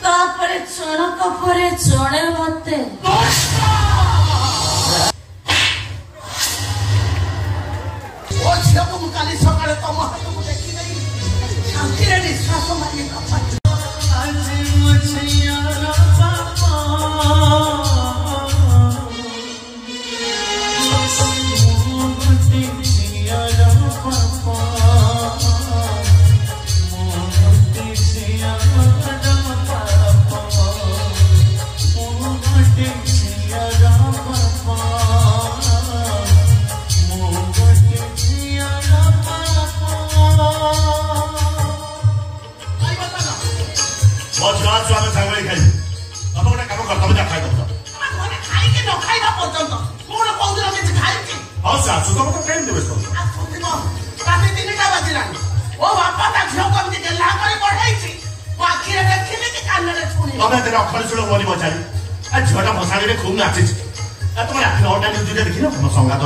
ତାପରେ ଜଣକ ପରେ ଜଣେ ମତେ ଓ ଝିଅକୁ ମୁଁ କାଲି ସକାଳେ ତମ ହାତକୁ ଦେଖିଦେଇ ଶାନ୍ତିରେ ନିଶ୍ୱାସ ମାରି ନପାରି झीटा भसाणी खूब नाची तुम रात 9टा न्यूज देख तुम संगात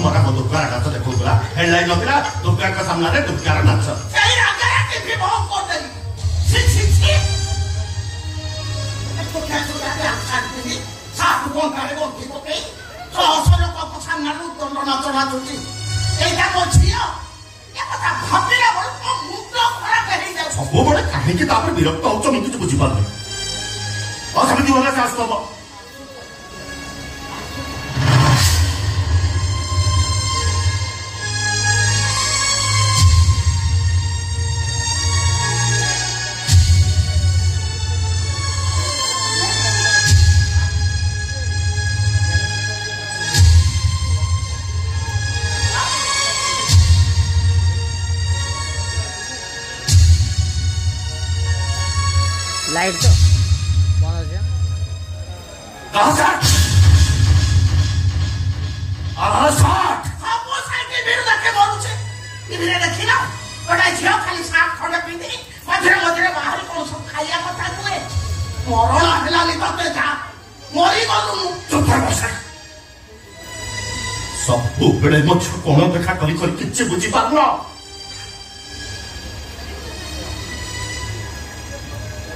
मरा दुर्गा नाच देखा हेडलाइन ना दुर्गा सामने दुर्गार नाच सब कहीं विरक्त हो मुझे बुझीपार समिति वाला शास्त्र लाइट तो सब बेले कौन देखा कि बुझी पार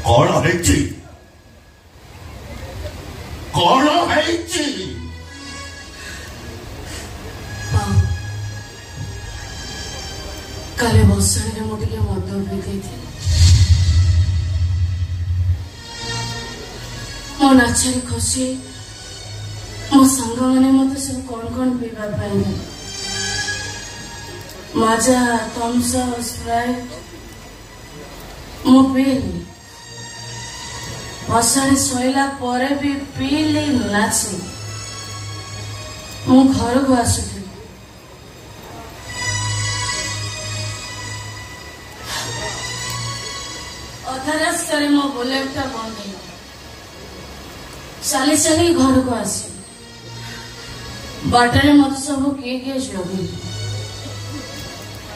कौन है कौन है काले बसाणी मुझे मद पी मो नाचरी खुशी मो सांग मैंने मत सब कौन कौन पीवा मजा थम्स अप स्प्राइट मु पीली बसाणी शोला पर भी पीली नाची मु घर को आसुथी अधा रास्ता मो बुलेटटा बंद चली चली घर को आसी बाटरे मत सब किए जगी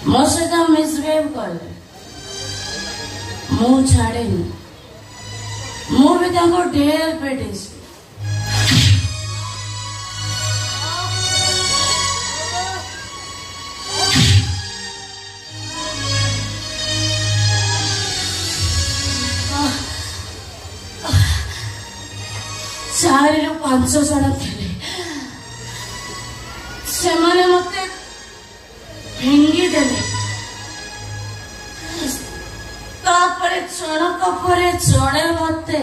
मो सहित मिसबिहेव कले मु छाड़े मु भी ढेर पेटे चारि रु 5 जन थे से मते भेंगी देले तापरे जनक परे जड़े मते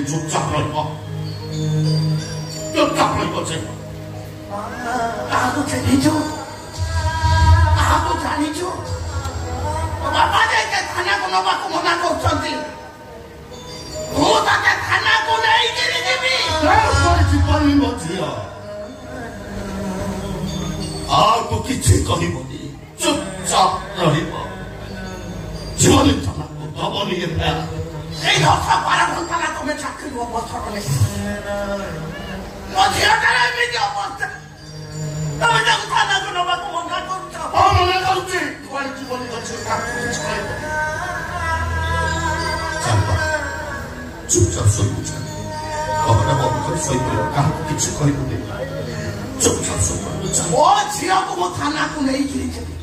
चुपचाप बाबा जाके थाना को नवा को मना करछंती ओ ताके थाना को नहीं गिरी देबी करछि पानी मजिया आ को किछि कहिबोनी ଚୁପଚାପ ରହିବ ଜୀବନ ତମକୁ ଦବନି ଏବେ এই 10-12 ঘন্টা না তুমি চাকরি অবসর নেই ମୋ ଝିଅଟାର ଏମିତି ଅବସ୍ଥା ତମେ ତାକୁ ଥାନାକୁ ନେବାକୁ ମନା କରୁଛ ହଁ ମନା କରୁଛି କୁଆଡ଼େ ଜୀବନ ଅଛି କାହାକୁ କିଛି କହିବ ଚୁପଚାପ ଶୋଇବୁ କବଟା ବନ୍ଦ କରି ଶୋଇପଡ଼ିବ କାହାକୁ କିଛି କହିବୁନି ଚୁପଚାପ ଶୋଇପଡ଼ିବୁ ମୋ ଝିଅକୁ ମୋ ଥାନାକୁ ନେଇକିରି ଯିବି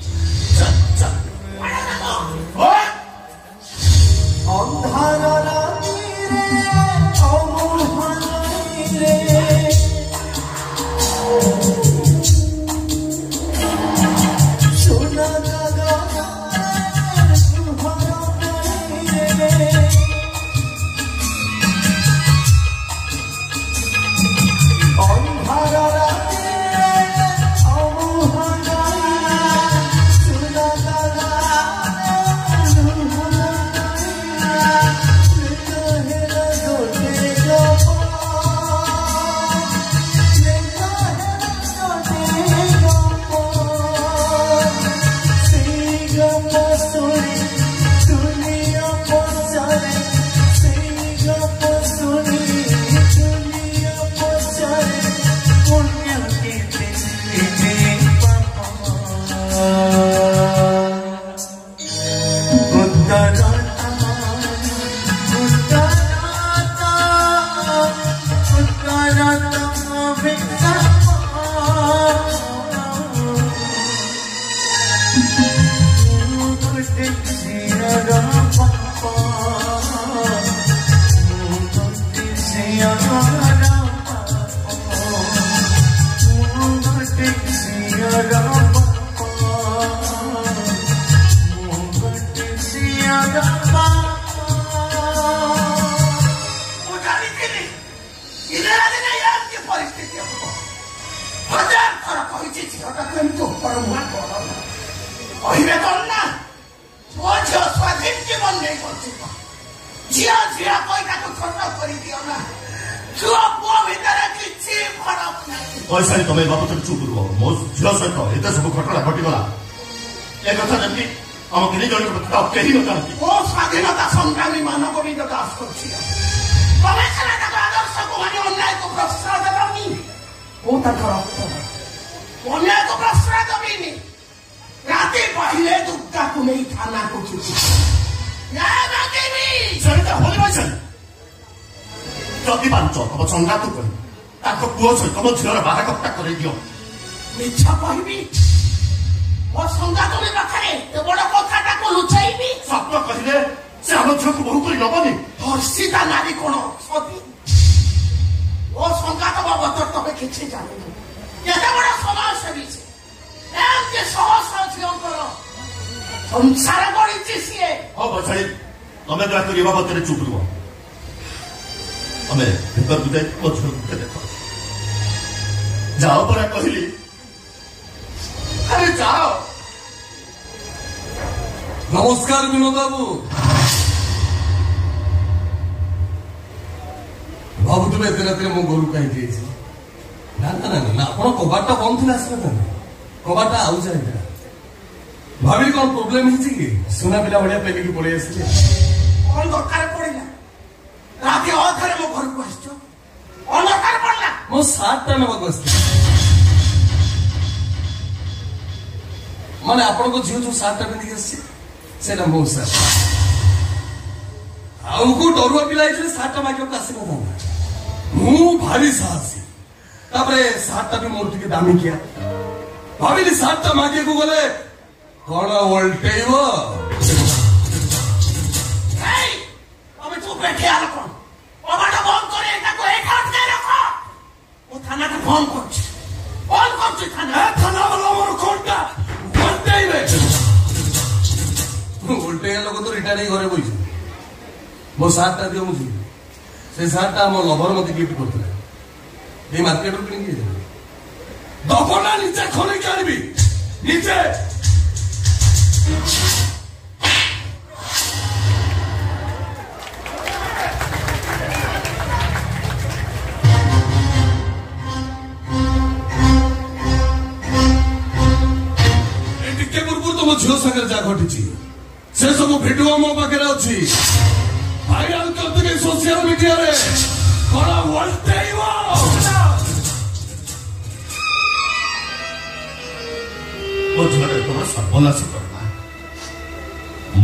ଅନ୍ଧାର ରାତିରେ ଅମୁହାନରେ সোনা গগনে সুহর পানিরে ଅନ୍ଧାର ରାତିରେ ଅମୁହାନରେ সোনা କହିବେ କଣ ନା ମୋ ଝିଅ ସ୍ୱାଧୀନ ଜୀବନ ନେଇ ବଞ୍ଚିବ ଝିଅ ଝିଅ କହି ତାକୁ ଛୋଟ କରିଦିଅ ନା ଛୁଆ ପୁଅ ଭିତରେ କିଛି ଫରକ ନାହିଁ ପଇସାରେ ତମେ ବାବଦରେ ଚୁପ୍ ରୁହ ମୋ ଝିଅ ସହିତ ଏତେ ସବୁ ଘଟଣା ଘଟିଗଲା ଏ କଥା ଯେମିତି ଆମ ତିନି ଜଣଙ୍କ କଥା କେହି ନ ଜାଣନ୍ତି ମୋ ସ୍ୱାଧୀନତା ସଂଗ୍ରାମୀ ମାନବ ବିନ୍ଦ ଦାସ କରୁଛି ତମେ ସିନା ତାଙ୍କ ଆଦର୍ଶକୁ ମାନେ ଅନ୍ୟାୟକୁ ପ୍ରଶ୍ରୟ ଦେବନି ମୁଁ ତାଙ୍କର ଅନ୍ୟାୟକୁ ପ୍ରଶ୍ରୟ ଦେବିନି ରାତି ପାହିଲେ ଦୁର୍ଗାକୁ ନେଇ ଥାନାକୁ ଯିବି ସେଟା ହୋଇବ ଯଦି ପାଞ୍ଚ ତମ ସଂଘାତ କରି ତାଙ୍କ ପୁଅ ସହିତ ମୋ ଝିଅର ବାହାଘରଟା କରେଇ ଦିଅ ମିଛ କହିବି ମୋ ସଂଘାତୁଣୀ ପାଖରେ ଏ ବଡ କଥାଟାକୁ ଲୁଚାଇବି ସତ୍ୟ କହିଲେ ସେ ଆମ ଝିଅକୁ ବୋହୂ କରି ନବନି ହର୍ଷିତା ନାରୀ କଣ ସତୀ ମୋ ସଂଘାତ ବାବଦରେ ତମେ କିଛି ଜାଣିନି କେତେ ବଡ ସମାଜସେବୀ ସେ ଏମିତି ଶହ ଶହ ଝିଅଙ୍କର ସଂସାର କରିଛି ସିଏ ହଉ ବଛାଳି ତମେ ଦୟାକରି ଏ ବାବଦରେ ଚୁପ୍ ରୁହ ତମେ ଭିତରକୁ ଯାଇ ମୋ ଝିଅକୁ ଦେଖ ଯାଅ ପରା କହିଲି ଆରେ ଯାଅ নমস্কার বিনোদ বাবু ভাবুথিবে এতে রাতে মো ঘরু কাই দিয়েছি না না না না আপনার কবাটটা বন্ধ ଥିଲା আসবে কবাটটা আউ যায় ভাবিলি কোন প্রবলেম হয়েছে কি সোনা পিলা ভড়িয়া পেলিকি পড়ে আসলে କଣ ଦରକାର ପଡିଲା ରାତି ଅଧରେ ମୋ ଘରକୁ ଆସିଛ କଣ ଦରକାର ପଡିଲା ମୋ ସାର୍ଟଟା ନେବାକୁ ଆସିଥିଲି ମାନେ ଆପଣଙ୍କ ଝିଅ ଯୋଉ ସାର୍ଟଟା ପିନ୍ଧିକି ଆସିଛି ସେଇଟା ମୋ ସାର୍ଟ ଆଉ କୋଉ ଡରୁଆ ପିଲା ହେଇଥିଲେ ସାର୍ଟଟା ମାଗିବାକୁ ଆସିନଥାନ୍ତା ମୁଁ ଭାରି ସାହସୀ ତାପରେ ସାର୍ଟଟା ବି ମୋର ଟିକେ ଦାମିକିଆ ଭାବିଲି ସାର୍ଟଟା ମାଗିବାକୁ ଗଲେ କଣ ଓଲଟେଇବ ତମେ ଚୁପ ଠିଆ ରଖ କବାଟ ବନ୍ଦ କରି ଏଟାକୁ ଏଇଠି ଅଟକାଇ ରଖ ମୁଁ ଥାନାଟା ବନ୍ଦ କରୁଛି ଥାନା ଥାନା ବାଲା ମୋର କଣଟା ଓଲଟେଇବେ ଓଲଟେଇବା ଲୋକ ତ ରିଟାୟାର ହେଇ ଘରେ ବଇଛୁ ମୋ ସାର୍ଟଟା ଦିଅ ମୁଁ ଯିବି ସେ ସାର୍ଟଟା ମୋ ଲଭର ମତେ ଗିଫ୍ଟ କରୁଥିଲା এই মার্কেটରୁ କିଣିକି ଯାଇଥିଲି ଦବନା ନିଜେ ଖୋଲିକି ଆଣିବି ନିଜେ ଟିକେ ପୂର୍ବରୁ झील संगे जा घटी से सब भिडियो मो पाखे अच्छी भाइराल करते सोशल मीडिया रे कड़ा वोल्टेइबो ओ झरे तोर सर्वनाश करना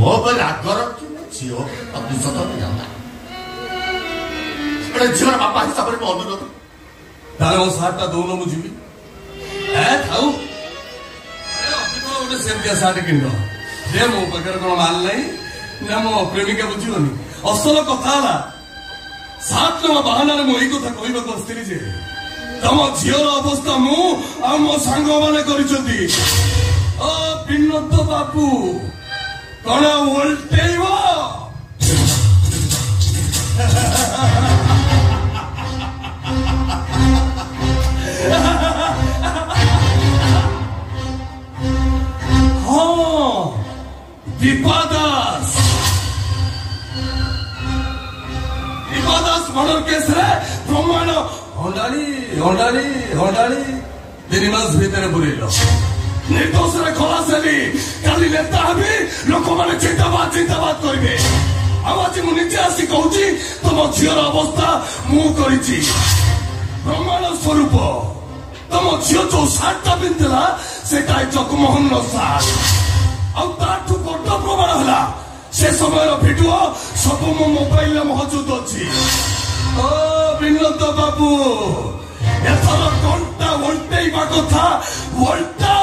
मो पर रागर झियो प्रतिशत जाना अरे झियो बापा हिसाब रे अनुरोध तारे मो साटा दोनो मु जीवी ए थाउ अरे अतिको ओटे सेमतिया साटे किनो दे मो पकर कोन माल नहीं ना मो प्रेमिका बुझियोनी असल कथा हला सात नो बहाना रे मो ई कथा कहबा को स्त्री जे तम झियोर अवस्था मु आ मो सांग माने करिसथि ओ बिनोद बापू कण वोल्टेइबो दीपादास मर्डर केस रे प्रमाण हंडाली 3 मास भीतर बुरेलो निर्दोष रे खलास हेली काली नेता हबी लोक माने चिंताबाद करिवे आज मु निजे आसी कहूची तुम झीर अवस्था मु करिची प्रमाण स्वरूप तुम झील जो सार्टा पिंधला सेटा जगमोहन सार आठू बड़ प्रमाण है से समय भिडियो सब मो मोबाइल मौजूद अच्छी ओ विनोद बाबू एथर घंटा वोल्टेइबा कथा वोल्टा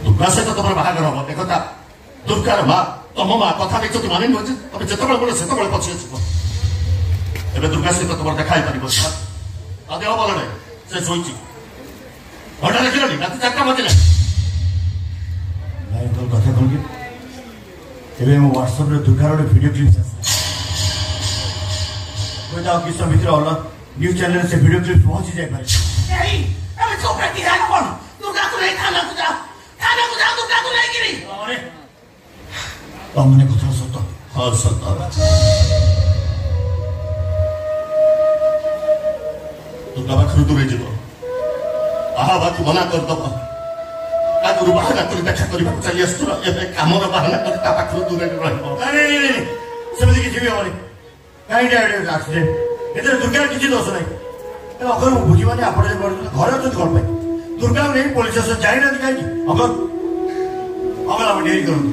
दुर्गा सहित तुम बाहर हम देखा दुर्गार माँ तुम माँ कथा देखते माने नुह तुम जिते बोल से पछे ए दुर्गा सहित तुम देखा पार देह भल ना से शोची घंटा देखिल रात 4टा बजे तोर कथा कौन कि व्हाट्सएप दुर्गार गोटे भिडियो क्लिप्स आस किस भितर अलग न्यूज चैनल से भिडियो क्लिप्स पहुंची जाए मैंने कथा सत हाँ सत दुर्गा पाखर दूरे जीव आहा बात मना करदब आगुरी बाहना कर देखा करने चली आसुर ए कमर बाहना कर दूरे सेमती किसी भी हेनी कहीं आक्सीडेंट ए दुर्गार किसी दोष ना अगर बुझे आप घर अच्छे कौन पाई दुर्गा नहीं पुलिस स्टेशन जाइना कहीं अगर आप डेरी करूँ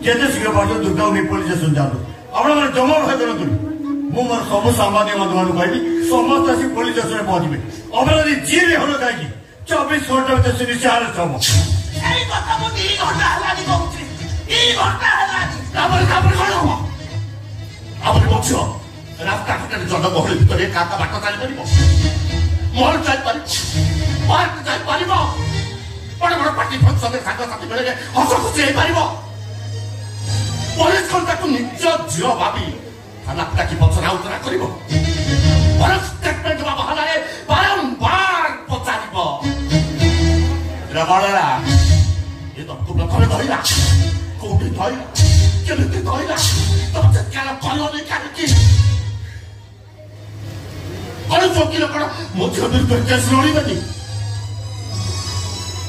केते शीघ्र पार्छ दुर्गा नहीं पुलिस स्टेशन जातु आप जमा भय करूँ मुझे मोर सब सांबादिक माध्यम कहबी समस्त आस पुलिस स्टेशन पहुंचे अपराधी जी भी हल कहीं 24 घंटा भर निशान सब रास्ता घाटे जनगहली भितर का बाट चली पार मॉल जाइपार पार्क जाइपार बड़ बड़ पार्टी फंक्शन सांगसाथी बेले हस खुशी हो पार पुलिस को निज झील भावी थाना डाकी पचरा उतरा कर स्टेटमेंट बहाना बारंबार पचार ये तुमको प्रथम धरला कौटी धरला केमिति धरला तुम चित्कार कलनी काहींकि कौन चौकील कौन मो झील विरुद्ध केस लड़बे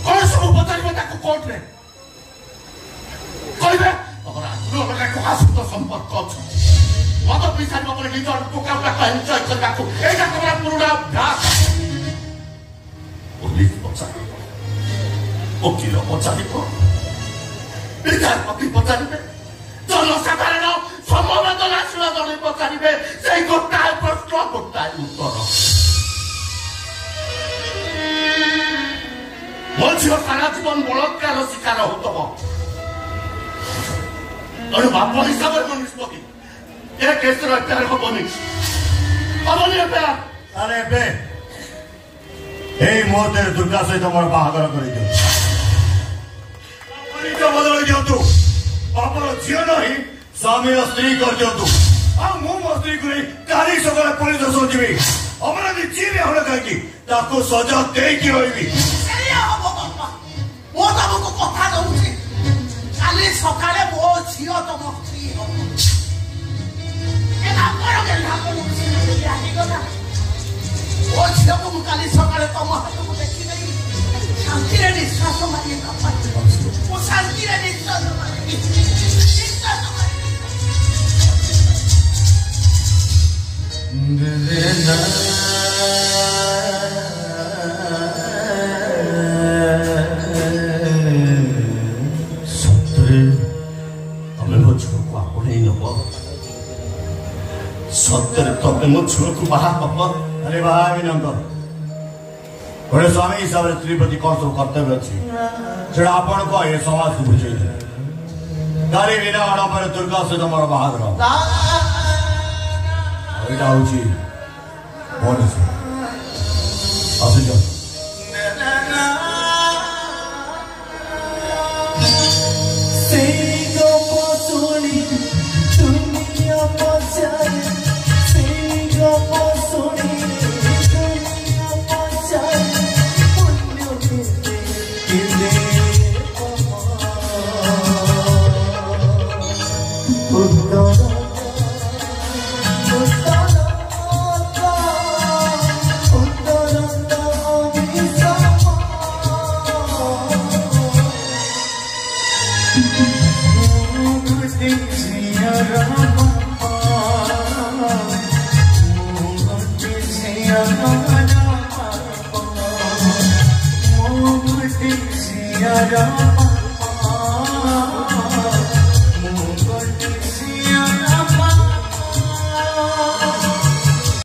कौन सब पचारे कोर्ट में कहे सहित संपर्क अच्छा मत पिछाड़ निज टोका एंजय करने तुम पुराना अभ्यास पुलिस पचार वकील पचार विचारपति पचारे जनसाधारण समवेदनशील जन पचारे से गोटाए प्रश्न गोटाए उत्तर मो झील सारा जीवन बलात्कार शिकार होतब तेणु बाप हिसाब से मो निष्पत्ति ये केस एफआईआर हबनी एफआईआर अरे बे এই মুহূর্তে দুর্গা সহিত মোর বাহাঘর করে দিও পরিচয় বদলাই দিও বাপর ঝিও নহি স্বামীর স্ত্রী করে দিও মু ମୋ ସ୍ତ୍ରୀକୁ ନେଇ କାଲି ସକାଳେ ପୋଲିସ ଷ୍ଟେସନ ଯିବି ଅପରାଧୀ ଯିଏ ବି ହଳ କାହିଁକି ତାକୁ ସଜା ଦେଇକି ରହିବି ମୁଁ ତମକୁ କଥା ଦଉଛି କାଲି ସକାଳେ ମୋ ଝିଅ ତମ ସ୍ତ୍ରୀ ହବ ओ झील को मुझे सकाले तुम हाथ को देखी नहीं शांति निश्वास मारे वो शांति निश्वास सत्य तमें मो झील को आपणे नब सत्य तमें मो झील को बाहा हब अरे भाई नंद गोटे स्वामी हिसाब से स्त्री प्रति कौन सब कर्तव्य अच्छी से आपण को ये समाज को बुझे गाड़ी बिना अड़पर दुर्गा सहित मोर बाहागर यहाँ हूँ भोन आसुच